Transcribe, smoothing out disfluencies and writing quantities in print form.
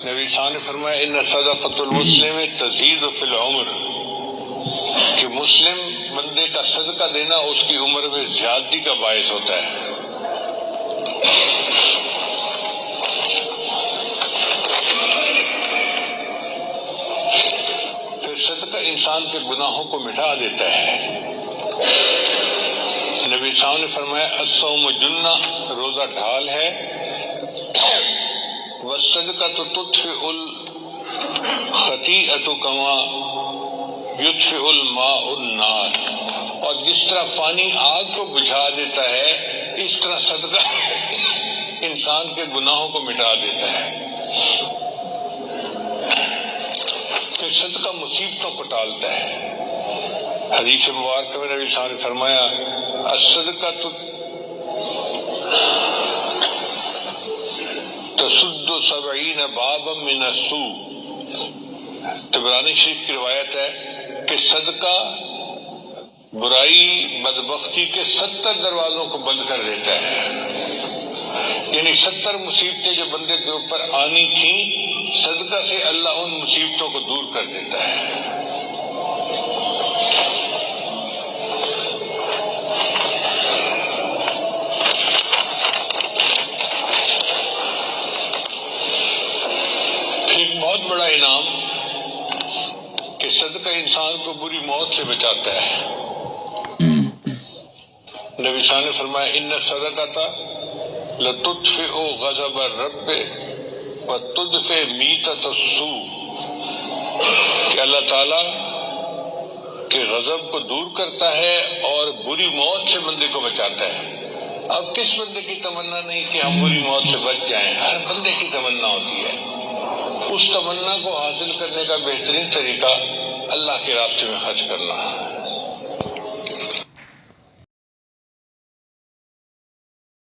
نبی صلی اللہ علیہ وسلم نے فرمایا ان صدقۃ المسلم تزید فی العمر، کہ مسلم بندے کا صدقہ دینا اس کی عمر میں زیادتی کا باعث ہوتا ہے۔ پھر صدقہ انسان کے گناہوں کو مٹا دیتا ہے۔ نبی صاحب نے فرمایا الصوم جنہ، روزہ ڈھال ہے، والصدقۃ تطفئ الخطیئۃ کما یطفئ الماء النار، اور جس طرح پانی آگ کو بجھا دیتا ہے اس طرح صدقہ انسان کے گناہوں کو مٹا دیتا ہے۔ پھر صدقہ مصیبتوں کو ٹالتا ہے۔ حدیث مبارکہ میں نبی صلی اللہ علیہ وسلم نے فرمایا الصدقۃ تسد 70 بابا من السوء، طبرانی شریف کی روایت ہے کہ صدقہ برائی بدبختی کے 70 دروازوں کو بند کر دیتا ہے، یعنی 70 مصیبتیں جو بندے کے اوپر آنی تھیں، صدقہ سے اللہ ان مصیبتوں کو دور کر دیتا ہے۔ ایک بہت بڑا انعام کہ صدقہ انسان کو بری موت سے بچاتا ہے۔ نبی صلی اللہ علیہ وسلم نے فرمایا ان الصدقۃ لتطفئ غضب الرب وتدفئ میتۃ السوء، کہ اللہ تعالیٰ کے غضب کو دور کرتا ہے اور بری موت سے بندے کو بچاتا ہے۔ اب کس بندے کی تمنا نہیں کہ ہم بری موت سے بچ جائیں؟ ہر بندے کی تمنا ہوتی ہے۔ اس تمنا کو حاصل کرنے کا بہترین طریقہ اللہ کے راستے میں خرچ کرنا ہے۔